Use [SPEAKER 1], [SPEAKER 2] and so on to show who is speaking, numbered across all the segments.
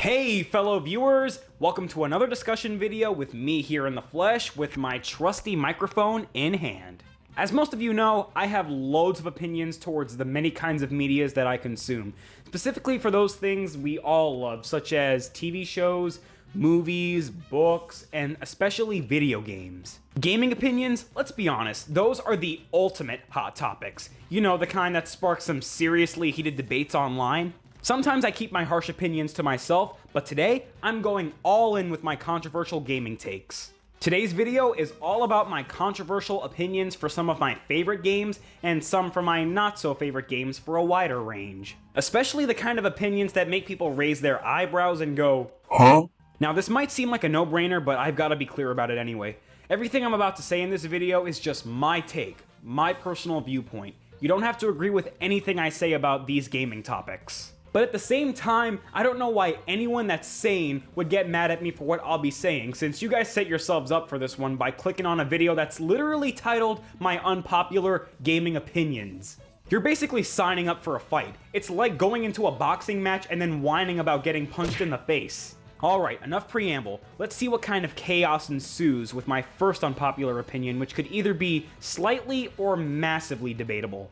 [SPEAKER 1] Hey fellow viewers, welcome to another discussion video with me here in the flesh with my trusty microphone in hand. As most of you know, I have loads of opinions towards the many kinds of medias that I consume, specifically for those things we all love, such as TV shows, movies, books, and especially video games. Gaming opinions, let's be honest, those are the ultimate hot topics. You know, the kind that spark some seriously heated debates online. Sometimes I keep my harsh opinions to myself, but today I'm going all in with my controversial gaming takes. Today's video is all about my controversial opinions for some of my favorite games and some for my not so favorite games for a wider range. Especially the kind of opinions that make people raise their eyebrows and go, huh? Now this might seem like a no-brainer, but I've got to be clear about it anyway. Everything I'm about to say in this video is just my take, my personal viewpoint. You don't have to agree with anything I say about these gaming topics. But at the same time, I don't know why anyone that's sane would get mad at me for what I'll be saying, since you guys set yourselves up for this one by clicking on a video that's literally titled My Unpopular Gaming Opinions. You're basically signing up for a fight. It's like going into a boxing match and then whining about getting punched in the face. Alright, enough preamble. Let's see what kind of chaos ensues with my first unpopular opinion, which could either be slightly or massively debatable.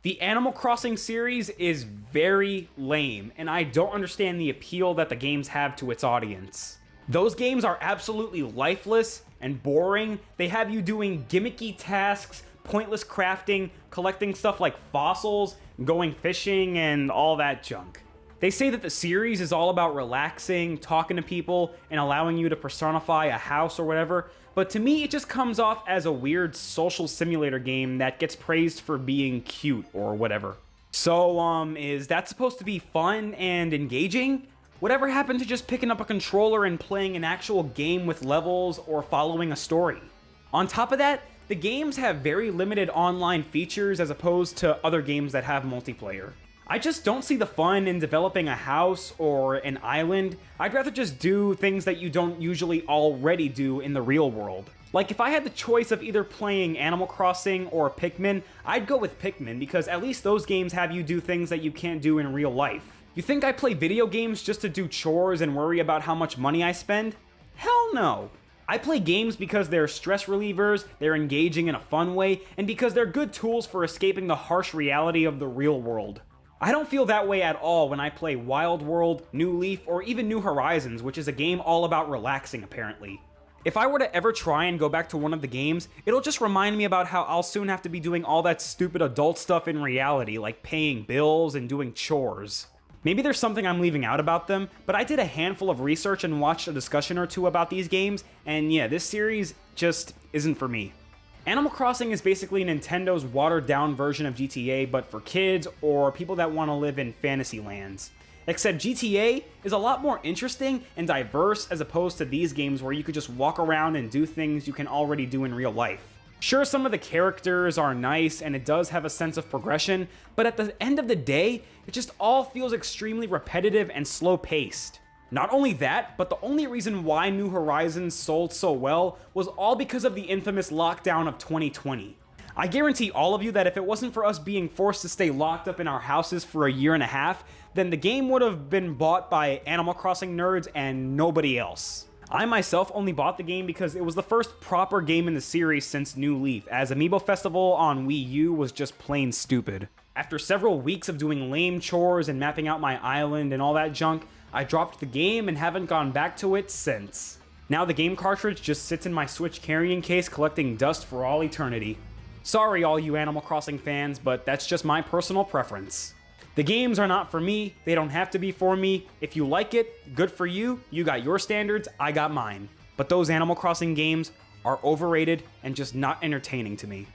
[SPEAKER 1] The Animal Crossing series is very lame, and I don't understand the appeal that the games have to its audience. Those games are absolutely lifeless and boring. They have you doing gimmicky tasks, pointless crafting, collecting stuff like fossils, going fishing, and all that junk. They say that the series is all about relaxing, talking to people, and allowing you to personify a house or whatever, but to me it just comes off as a weird social simulator game that gets praised for being cute or whatever. So, is that supposed to be fun and engaging? Whatever happened to just picking up a controller and playing an actual game with levels or following a story? On top of that, the games have very limited online features as opposed to other games that have multiplayer. I just don't see the fun in developing a house or an island. I'd rather just do things that you don't usually already do in the real world. Like if I had the choice of either playing Animal Crossing or Pikmin, I'd go with Pikmin because at least those games have you do things that you can't do in real life. You think I play video games just to do chores and worry about how much money I spend? Hell no. I play games because they're stress relievers, they're engaging in a fun way, and because they're good tools for escaping the harsh reality of the real world. I don't feel that way at all when I play Wild World, New Leaf, or even New Horizons, which is a game all about relaxing apparently. If I were to ever try and go back to one of the games, it'll just remind me about how I'll soon have to be doing all that stupid adult stuff in reality, like paying bills and doing chores. Maybe there's something I'm leaving out about them, but I did a handful of research and watched a discussion or two about these games, and yeah, this series just isn't for me. Animal Crossing is basically Nintendo's watered-down version of GTA, but for kids or people that want to live in fantasy lands. Except GTA is a lot more interesting and diverse as opposed to these games where you could just walk around and do things you can already do in real life. Sure, some of the characters are nice and it does have a sense of progression, but at the end of the day, it just all feels extremely repetitive and slow-paced. Not only that, but the only reason why New Horizons sold so well was all because of the infamous lockdown of 2020. I guarantee all of you that if it wasn't for us being forced to stay locked up in our houses for a year and a half, then the game would have been bought by Animal Crossing nerds and nobody else. I myself only bought the game because it was the first proper game in the series since New Leaf, as Amiibo Festival on Wii U was just plain stupid. After several weeks of doing lame chores and mapping out my island and all that junk, I dropped the game and haven't gone back to it since. Now the game cartridge just sits in my Switch carrying case collecting dust for all eternity. Sorry all you Animal Crossing fans, but that's just my personal preference. The games are not for me, they don't have to be for me. If you like it, good for you, you got your standards, I got mine. But those Animal Crossing games are overrated and just not entertaining to me.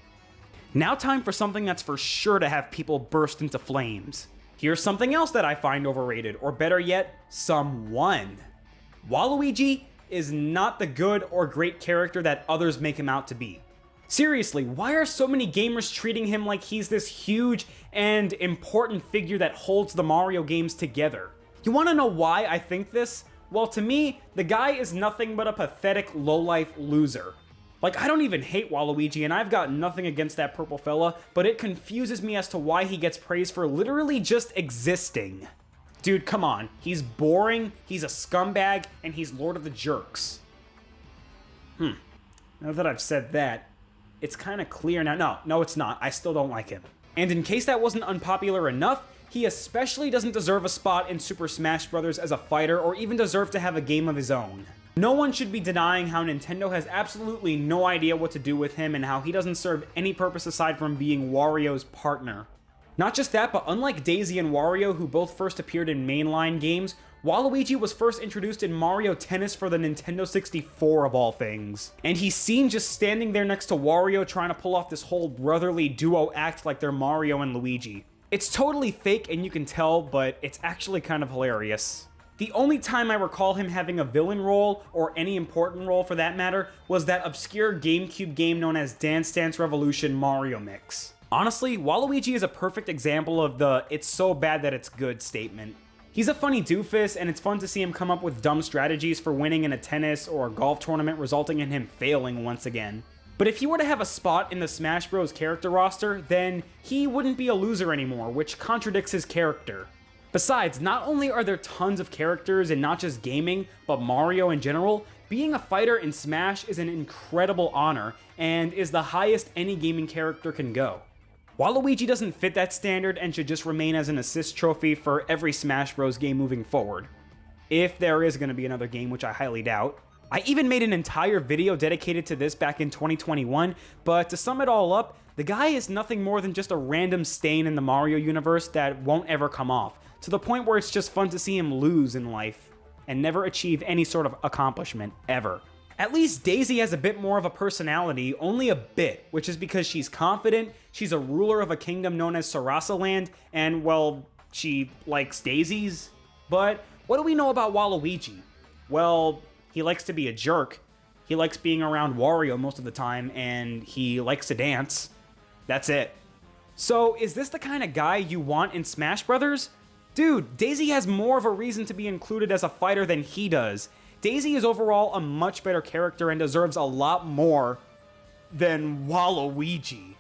[SPEAKER 1] Now time for something that's for sure to have people burst into flames. Here's something else that I find overrated, or better yet, someone. Waluigi is not the good or great character that others make him out to be. Seriously, why are so many gamers treating him like he's this huge and important figure that holds the Mario games together? You wanna know why I think this? Well, to me, the guy is nothing but a pathetic lowlife loser. Like, I don't even hate Waluigi, and I've got nothing against that purple fella, but it confuses me as to why he gets praised for literally just existing. Dude, come on. He's boring, he's a scumbag, and he's Lord of the Jerks. Now that I've said that, it's kind of clear now. No, it's not. I still don't like him. And in case that wasn't unpopular enough, he especially doesn't deserve a spot in Super Smash Bros. As a fighter, or even deserve to have a game of his own. No one should be denying how Nintendo has absolutely no idea what to do with him and how he doesn't serve any purpose aside from being Wario's partner. Not just that, but unlike Daisy and Wario, who both first appeared in mainline games, Waluigi was first introduced in Mario Tennis for the Nintendo 64 of all things. And he's seen just standing there next to Wario trying to pull off this whole brotherly duo act like they're Mario and Luigi. It's totally fake and you can tell, but it's actually kind of hilarious. The only time I recall him having a villain role, or any important role for that matter, was that obscure GameCube game known as Dance Dance Revolution Mario Mix. Honestly, Waluigi is a perfect example of the "it's so bad that it's good" statement. He's a funny doofus, and it's fun to see him come up with dumb strategies for winning in a tennis or a golf tournament, resulting in him failing once again. But if he were to have a spot in the Smash Bros. Character roster, then he wouldn't be a loser anymore, which contradicts his character. Besides, not only are there tons of characters in not just gaming, but Mario in general, being a fighter in Smash is an incredible honor, and is the highest any gaming character can go. Waluigi doesn't fit that standard and should just remain as an assist trophy for every Smash Bros. Game moving forward. If there is going to be another game, which I highly doubt. I even made an entire video dedicated to this back in 2021, but to sum it all up, the guy is nothing more than just a random stain in the Mario universe that won't ever come off, to the point where it's just fun to see him lose in life, and never achieve any sort of accomplishment, ever. At least Daisy has a bit more of a personality, only a bit, which is because she's confident, she's a ruler of a kingdom known as Sarasa Land, and, well, she likes daisies. But what do we know about Waluigi? Well, he likes to be a jerk, he likes being around Wario most of the time, and he likes to dance. That's it. So, is this the kind of guy you want in Smash Brothers? Dude, Daisy has more of a reason to be included as a fighter than he does. Daisy is overall a much better character and deserves a lot more than Waluigi.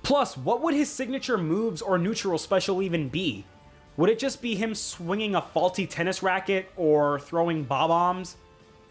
[SPEAKER 1] Plus, what would his signature moves or neutral special even be? Would it just be him swinging a faulty tennis racket or throwing bob-ombs?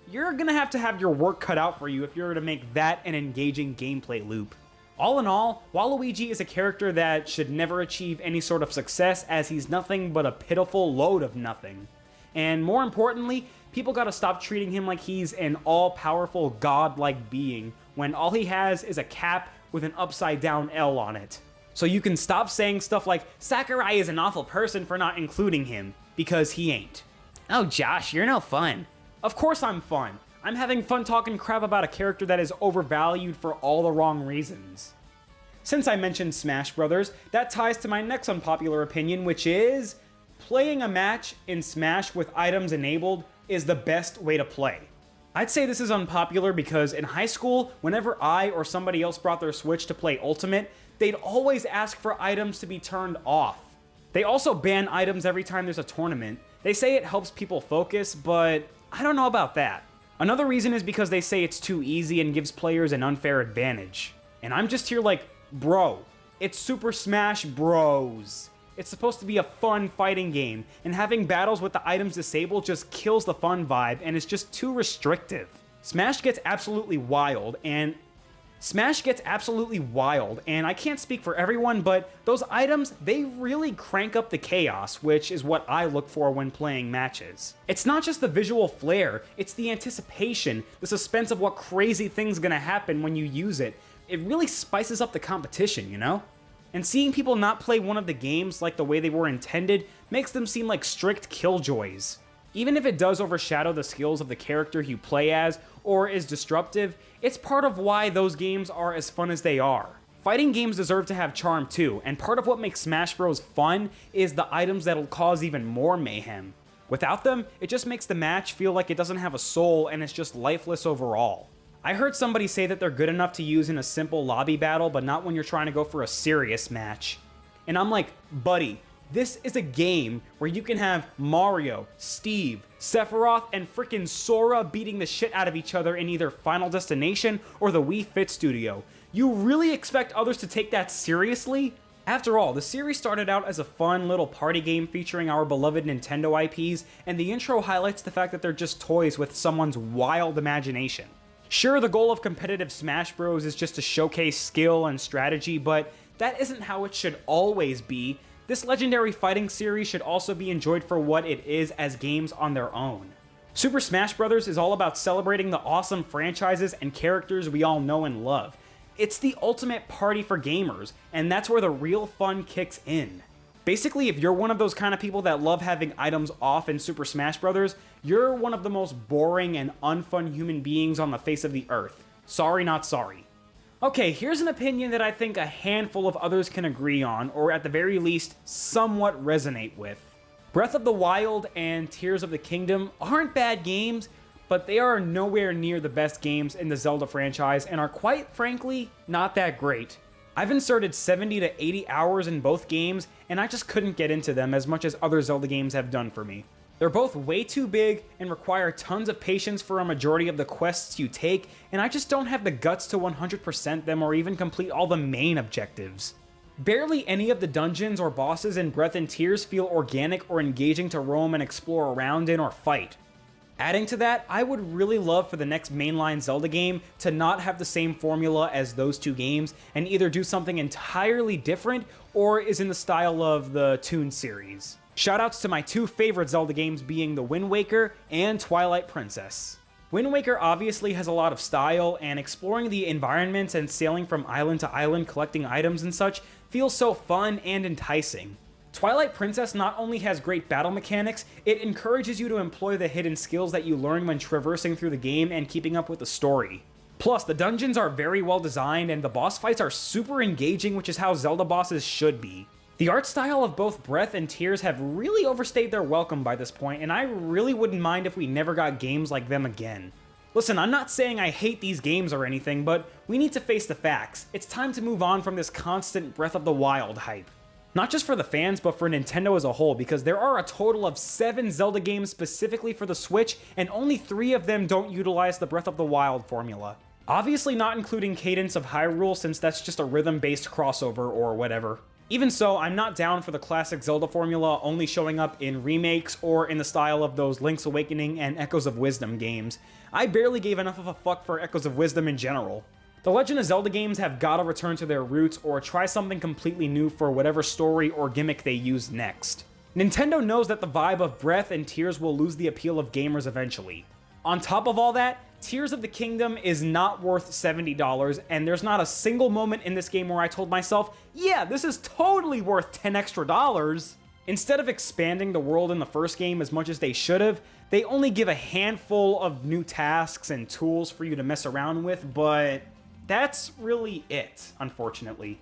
[SPEAKER 1] You're gonna have your work cut out for you if you're to make that an engaging gameplay loop. All in all, Waluigi is a character that should never achieve any sort of success, as he's nothing but a pitiful load of nothing. And more importantly, people gotta stop treating him like he's an all-powerful god-like being, when all he has is a cap with an upside-down L on it. So you can stop saying stuff like, Sakurai is an awful person for not including him, because he ain't. Oh, Josh, you're no fun. Of course I'm fun. I'm having fun talking crap about a character that is overvalued for all the wrong reasons. Since I mentioned Smash Brothers, that ties to my next unpopular opinion, which is playing a match in Smash with items enabled is the best way to play. I'd say this is unpopular because in high school, whenever I or somebody else brought their Switch to play Ultimate, they'd always ask for items to be turned off. They also ban items every time there's a tournament. They say it helps people focus, but I don't know about that. Another reason is because they say it's too easy and gives players an unfair advantage. And I'm just here like, bro, it's Super Smash Bros. It's supposed to be a fun fighting game, and having battles with the items disabled just kills the fun vibe and is just too restrictive. Smash gets absolutely wild, and I can't speak for everyone, but those items, they really crank up the chaos, which is what I look for when playing matches. It's not just the visual flair, it's the anticipation, the suspense of what crazy thing's gonna happen when you use it. It really spices up the competition, you know? And seeing people not play one of the games like the way they were intended makes them seem like strict killjoys. Even if it does overshadow the skills of the character you play as, or is disruptive, it's part of why those games are as fun as they are. Fighting games deserve to have charm too, and part of what makes Smash Bros. Fun is the items that'll cause even more mayhem. Without them, it just makes the match feel like it doesn't have a soul and it's just lifeless overall. I heard somebody say that they're good enough to use in a simple lobby battle, but not when you're trying to go for a serious match. And I'm like, buddy, this is a game where you can have Mario, Steve, Sephiroth, and frickin' Sora beating the shit out of each other in either Final Destination or the Wii Fit Studio. You really expect others to take that seriously? After all, the series started out as a fun little party game featuring our beloved Nintendo IPs, and the intro highlights the fact that they're just toys with someone's wild imagination. Sure, the goal of competitive Smash Bros is just to showcase skill and strategy, but that isn't how it should always be. This legendary fighting series should also be enjoyed for what it is as games on their own. Super Smash Bros. Is all about celebrating the awesome franchises and characters we all know and love. It's the ultimate party for gamers, and that's where the real fun kicks in. Basically, if you're one of those kind of people that love having items off in Super Smash Bros., you're one of the most boring and unfun human beings on the face of the earth. Sorry, not sorry. Okay, here's an opinion that I think a handful of others can agree on, or at the very least, somewhat resonate with. Breath of the Wild and Tears of the Kingdom aren't bad games, but they are nowhere near the best games in the Zelda franchise and are quite frankly not that great. I've inserted 70 to 80 hours in both games, and I just couldn't get into them as much as other Zelda games have done for me. They're both way too big and require tons of patience for a majority of the quests you take, and I just don't have the guts to 100% them or even complete all the main objectives. Barely any of the dungeons or bosses in Breath and Tears feel organic or engaging to roam and explore around in or fight. Adding to that, I would really love for the next mainline Zelda game to not have the same formula as those two games and either do something entirely different or is in the style of the Toon series. Shoutouts to my two favorite Zelda games being The Wind Waker and Twilight Princess. Wind Waker obviously has a lot of style, and exploring the environments and sailing from island to island collecting items and such feels so fun and enticing. Twilight Princess not only has great battle mechanics, it encourages you to employ the hidden skills that you learn when traversing through the game and keeping up with the story. Plus, the dungeons are very well designed and the boss fights are super engaging, which is how Zelda bosses should be. The art style of both Breath and Tears have really overstayed their welcome by this point, and I really wouldn't mind if we never got games like them again. Listen, I'm not saying I hate these games or anything, but we need to face the facts. It's time to move on from this constant Breath of the Wild hype. Not just for the fans, but for Nintendo as a whole, because there are a total of 7 Zelda games specifically for the Switch, and only 3 of them don't utilize the Breath of the Wild formula. Obviously not including Cadence of Hyrule, since that's just a rhythm-based crossover or whatever. Even so, I'm not down for the classic Zelda formula only showing up in remakes or in the style of those Link's Awakening and Echoes of Wisdom games. I barely gave enough of a fuck for Echoes of Wisdom in general. The Legend of Zelda games have gotta return to their roots or try something completely new for whatever story or gimmick they use next. Nintendo knows that the vibe of Breath and Tears will lose the appeal of gamers eventually. On top of all that, Tears of the Kingdom is not worth $70, and there's not a single moment in this game where I told myself, yeah, this is totally worth $10 extra. Instead of expanding the world in the first game as much as they should have, they only give a handful of new tasks and tools for you to mess around with, but that's really it, unfortunately.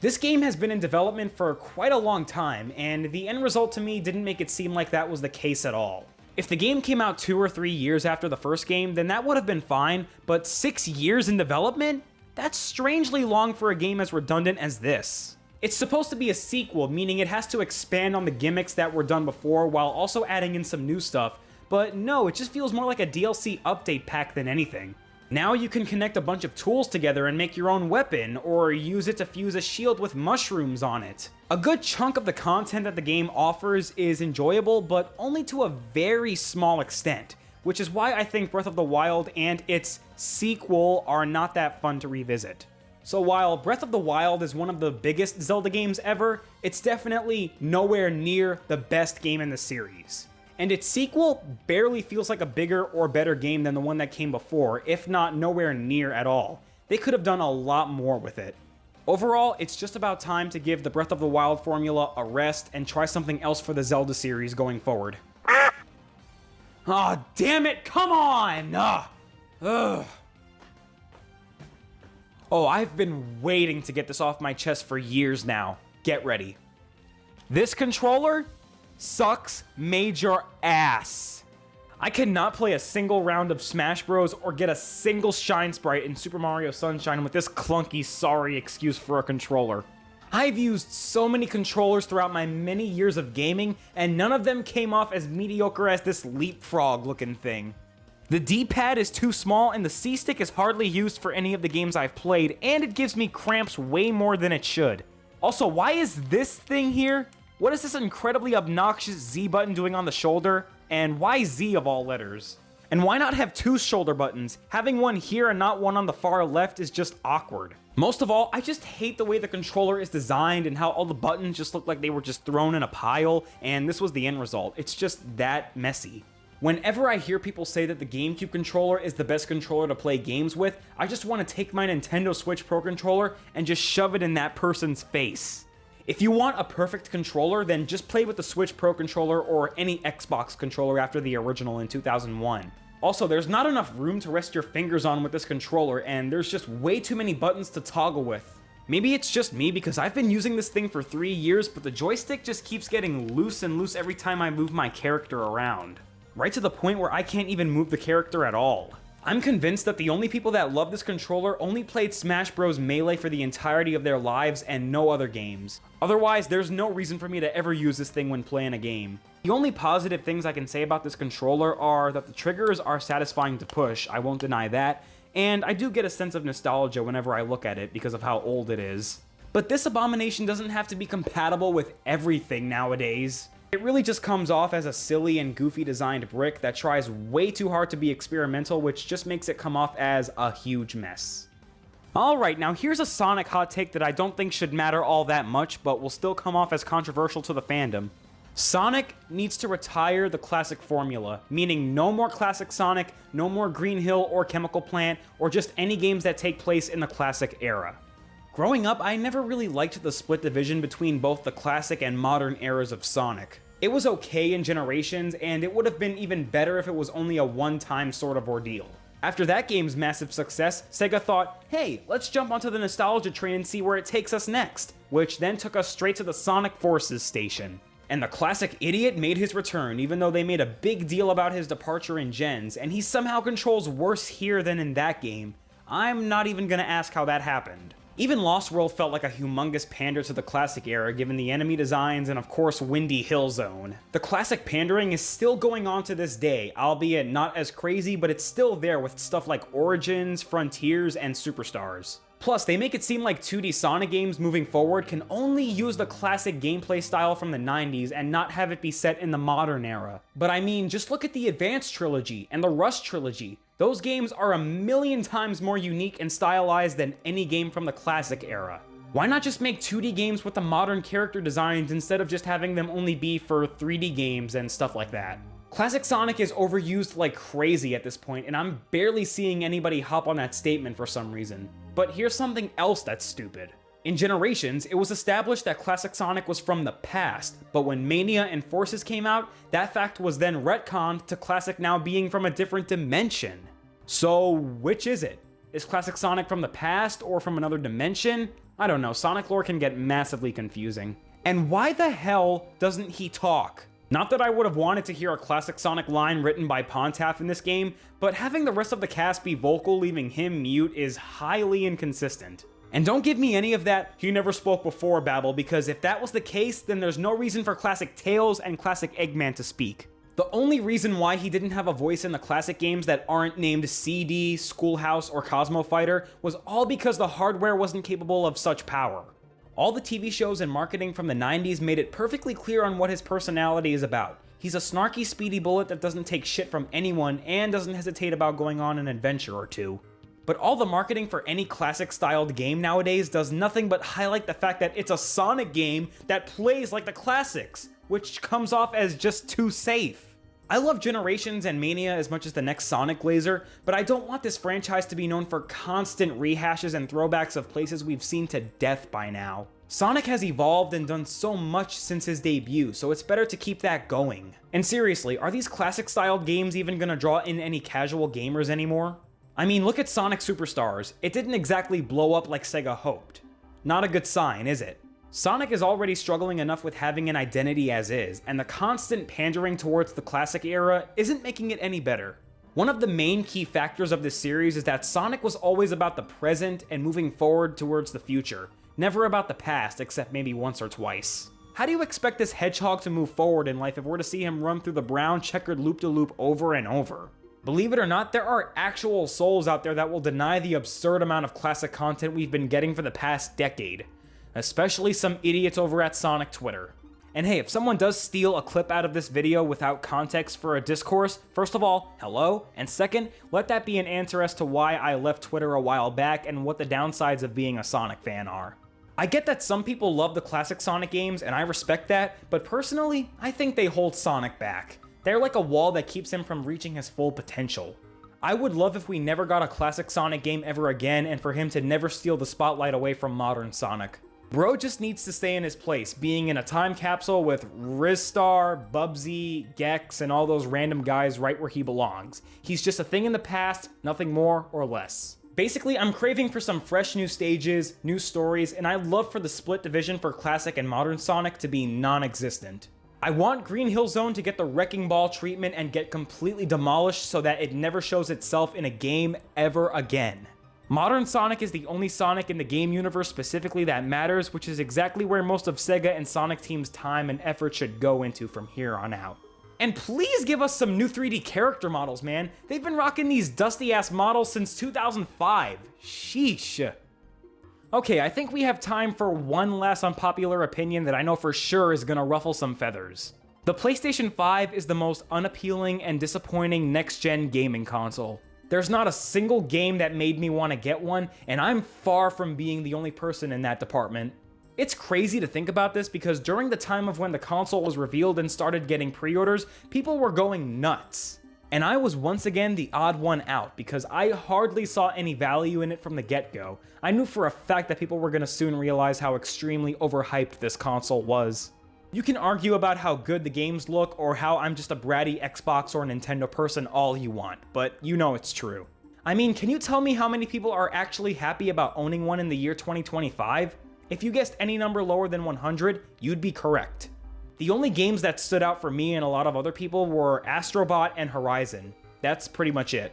[SPEAKER 1] This game has been in development for quite a long time, and the end result to me didn't make it seem like that was the case at all. If the game came out 2 or 3 years after the first game, then that would have been fine, but 6 years in development? That's strangely long for a game as redundant as this. It's supposed to be a sequel, meaning it has to expand on the gimmicks that were done before while also adding in some new stuff, but no, it just feels more like a DLC update pack than anything. Now you can connect a bunch of tools together and make your own weapon, or use it to fuse a shield with mushrooms on it. A good chunk of the content that the game offers is enjoyable, but only to a very small extent, which is why I think Breath of the Wild and its sequel are not that fun to revisit. So while Breath of the Wild is one of the biggest Zelda games ever, it's definitely nowhere near the best game in the series. And its sequel barely feels like a bigger or better game than the one that came before, if not nowhere near at all. They could have done a lot more with it. Overall, it's just about time to give the Breath of the Wild formula a rest and try something else for the Zelda series going forward. Aw, damn it, come on! Ugh. Oh, I've been waiting to get this off my chest for years now. Get ready. This controller sucks major ass. I cannot play a single round of Smash Bros. Or get a single Shine Sprite in Super Mario Sunshine with this clunky, sorry excuse for a controller. I've used so many controllers throughout my many years of gaming, and none of them came off as mediocre as this leapfrog looking thing. The D-pad is too small and the C-stick is hardly used for any of the games I've played, and it gives me cramps way more than it should. Also, why is this thing here? What is this incredibly obnoxious Z button doing on the shoulder? And why Z of all letters? And why not have two shoulder buttons? Having one here and not one on the far left is just awkward. Most of all, I just hate the way the controller is designed and how all the buttons just look like they were just thrown in a pile, and this was the end result. It's just that messy. Whenever I hear people say that the GameCube controller is the best controller to play games with, I just want to take my Nintendo Switch Pro controller and just shove it in that person's face. If you want a perfect controller, then just play with the Switch Pro controller or any Xbox controller after the original in 2001. Also, there's not enough room to rest your fingers on with this controller, and there's just way too many buttons to toggle with. Maybe it's just me because I've been using this thing for 3 years, but the joystick just keeps getting loose and loose every time I move my character around. Right to the point where I can't even move the character at all. I'm convinced that the only people that love this controller only played Smash Bros. Melee for the entirety of their lives and no other games. Otherwise, there's no reason for me to ever use this thing when playing a game. The only positive things I can say about this controller are that the triggers are satisfying to push, I won't deny that, and I do get a sense of nostalgia whenever I look at it because of how old it is. But this abomination doesn't have to be compatible with everything nowadays. It really just comes off as a silly and goofy designed brick that tries way too hard to be experimental, which just makes it come off as a huge mess. Alright, now here's a Sonic hot take that I don't think should matter all that much, but will still come off as controversial to the fandom. Sonic needs to retire the classic formula, meaning no more classic Sonic, no more Green Hill or Chemical Plant, or just any games that take place in the classic era. Growing up, I never really liked the split division between both the classic and modern eras of Sonic. It was okay in Generations, and it would have been even better if it was only a one-time sort of ordeal. After that game's massive success, Sega thought, hey, let's jump onto the nostalgia train and see where it takes us next, which then took us straight to the Sonic Forces station. And the classic idiot made his return, even though they made a big deal about his departure in Gens, and he somehow controls worse here than in that game. I'm not even gonna ask how that happened. Even Lost World felt like a humongous pander to the classic era given the enemy designs and of course Windy Hill Zone. The classic pandering is still going on to this day, albeit not as crazy, but it's still there with stuff like Origins, Frontiers, and Superstars. Plus, they make it seem like 2D Sonic games moving forward can only use the classic gameplay style from the 90s and not have it be set in the modern era. But I mean, just look at the Advanced Trilogy and the Rush Trilogy. Those games are a million times more unique and stylized than any game from the classic era. Why not just make 2D games with the modern character designs instead of just having them only be for 3D games and stuff like that? Classic Sonic is overused like crazy at this point, and I'm barely seeing anybody hop on that statement for some reason. But here's something else that's stupid. In Generations, it was established that Classic Sonic was from the past, but when Mania and Forces came out, that fact was then retconned to Classic now being from a different dimension. So, which is it? Is Classic Sonic from the past or from another dimension? I don't know, Sonic lore can get massively confusing. And why the hell doesn't he talk? Not that I would have wanted to hear a Classic Sonic line written by Pontaff in this game, but having the rest of the cast be vocal leaving him mute is highly inconsistent. And don't give me any of that "he never spoke before" babble, because if that was the case, then there's no reason for Classic Tails and Classic Eggman to speak. The only reason why he didn't have a voice in the classic games that aren't named CD, Schoolhouse, or Cosmo Fighter was all because the hardware wasn't capable of such power. All the TV shows and marketing from the 90s made it perfectly clear on what his personality is about. He's a snarky speedy bullet that doesn't take shit from anyone and doesn't hesitate about going on an adventure or two. But all the marketing for any classic-styled game nowadays does nothing but highlight the fact that it's a Sonic game that plays like the classics, which comes off as just too safe. I love Generations and Mania as much as the next Sonic Laser, but I don't want this franchise to be known for constant rehashes and throwbacks of places we've seen to death by now. Sonic has evolved and done so much since his debut, so it's better to keep that going. And seriously, are these classic-styled games even gonna draw in any casual gamers anymore? I mean, look at Sonic Superstars. It didn't exactly blow up like Sega hoped. Not a good sign, is it? Sonic is already struggling enough with having an identity as is, and the constant pandering towards the classic era isn't making it any better. One of the main key factors of this series is that Sonic was always about the present and moving forward towards the future, never about the past except maybe once or twice. How do you expect this hedgehog to move forward in life if we're to see him run through the brown checkered loop-de-loop over and over? Believe it or not, there are actual souls out there that will deny the absurd amount of classic content we've been getting for the past decade. especially some idiots over at Sonic Twitter. And hey, if someone does steal a clip out of this video without context for a discourse, first of all, hello, and second, let that be an answer as to why I left Twitter a while back and what the downsides of being a Sonic fan are. I get that some people love the classic Sonic games, and I respect that, but personally, I think they hold Sonic back. They're like a wall that keeps him from reaching his full potential. I would love if we never got a classic Sonic game ever again, and for him to never steal the spotlight away from modern Sonic. Bro just needs to stay in his place, being in a time capsule with Rizstar, Bubsy, Gex, and all those random guys right where he belongs. He's just a thing in the past, nothing more or less. Basically, I'm craving for some fresh new stages, new stories, and I'd love for the split division for classic and modern Sonic to be non-existent. I want Green Hill Zone to get the Wrecking Ball treatment and get completely demolished so that it never shows itself in a game ever again. Modern Sonic is the only Sonic in the game universe specifically that matters, which is exactly where most of Sega and Sonic Team's time and effort should go into from here on out. And please give us some new 3D character models, man. They've been rocking these dusty-ass models since 2005. Sheesh. Okay, I think we have time for one last unpopular opinion that I know for sure is gonna ruffle some feathers. The PlayStation 5 is the most unappealing and disappointing next-gen gaming console. There's not a single game that made me want to get one, and I'm far from being the only person in that department. It's crazy to think about this because during the time of when the console was revealed and started getting pre-orders, people were going nuts. And I was once again the odd one out because I hardly saw any value in it from the get-go. I knew for a fact that people were going to soon realize how extremely overhyped this console was. You can argue about how good the games look or how I'm just a bratty Xbox or Nintendo person all you want, but you know it's true. I mean, can you tell me how many people are actually happy about owning one in the year 2025? If you guessed any number lower than 100, you'd be correct. The only games that stood out for me and a lot of other people were Astrobot and Horizon. That's pretty much it.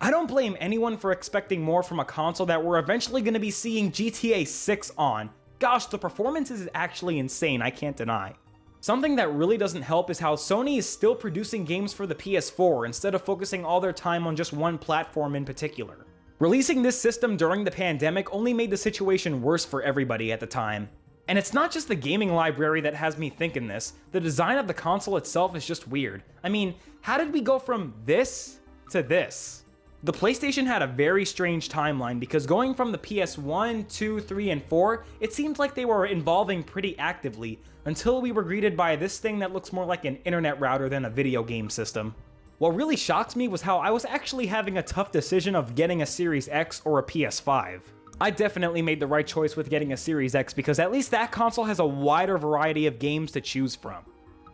[SPEAKER 1] I don't blame anyone for expecting more from a console that we're eventually going to be seeing GTA 6 on. Gosh, the performance is actually insane, I can't deny. Something that really doesn't help is how Sony is still producing games for the PS4 instead of focusing all their time on just one platform in particular. Releasing this system during the pandemic only made the situation worse for everybody at the time. And it's not just the gaming library that has me thinking this, the design of the console itself is just weird. I mean, how did we go from this to this? The PlayStation had a very strange timeline because going from the PS1, 2, 3, and 4, it seemed like they were evolving pretty actively until we were greeted by this thing that looks more like an internet router than a video game system. What really shocked me was how I was actually having a tough decision of getting a Series X or a PS5. I definitely made the right choice with getting a Series X because at least that console has a wider variety of games to choose from.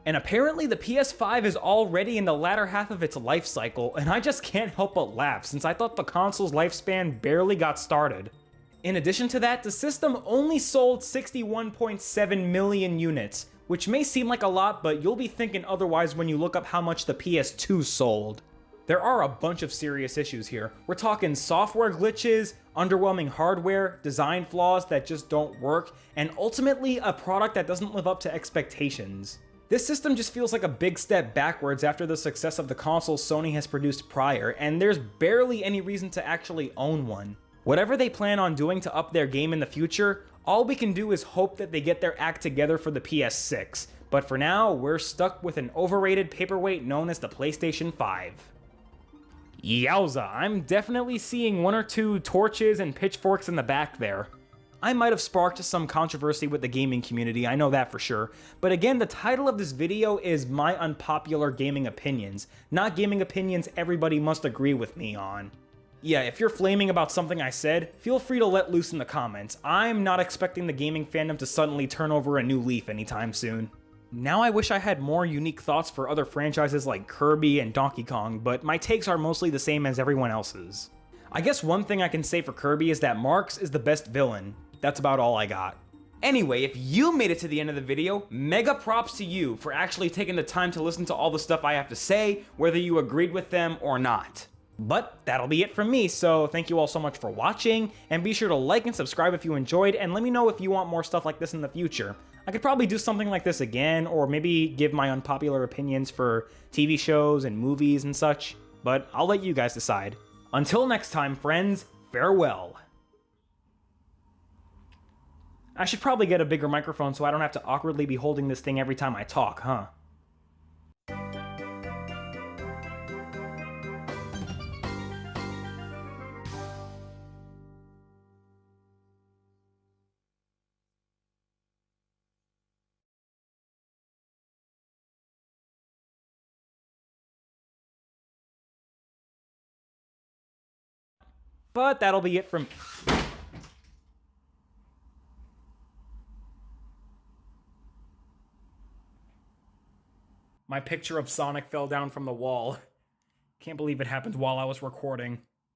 [SPEAKER 1] And apparently the PS5 is already in the latter half of its life cycle, and I just can't help but laugh since I thought the console's lifespan barely got started. In addition to that, the system only sold 61.7 million units, which may seem like a lot, but you'll be thinking otherwise when you look up how much the PS2 sold. There are a bunch of serious issues here. We're talking software glitches, underwhelming hardware, design flaws that just don't work, and ultimately a product that doesn't live up to expectations. This system just feels like a big step backwards after the success of the consoles Sony has produced prior, and there's barely any reason to actually own one. Whatever they plan on doing to up their game in the future, all we can do is hope that they get their act together for the PS6, but for now, we're stuck with an overrated paperweight known as the PlayStation 5. Yowza, I'm definitely seeing one or two torches and pitchforks in the back there. I might have sparked some controversy with the gaming community, I know that for sure, but again, the title of this video is My Unpopular Gaming Opinions, not gaming opinions everybody must agree with me on. Yeah, if you're flaming about something I said, feel free to let loose in the comments. I'm not expecting the gaming fandom to suddenly turn over a new leaf anytime soon. Now I wish I had more unique thoughts for other franchises like Kirby and Donkey Kong, but my takes are mostly the same as everyone else's. I guess one thing I can say for Kirby is that Marx is the best villain. That's about all I got. Anyway, if you made it to the end of the video, mega props to you for actually taking the time to listen to all the stuff I have to say, whether you agreed with them or not. But that'll be it from me, so thank you all so much for watching, and be sure to like and subscribe if you enjoyed, and let me know if you want more stuff like this in the future. I could probably do something like this again, or maybe give my unpopular opinions for TV shows and movies and such, but I'll let you guys decide. Until next time, friends, farewell. I should probably get a bigger microphone so I don't have to awkwardly be holding this thing every time I talk, huh? But that'll be it from... My picture of Sonic fell down from the wall. Can't believe it happened while I was recording.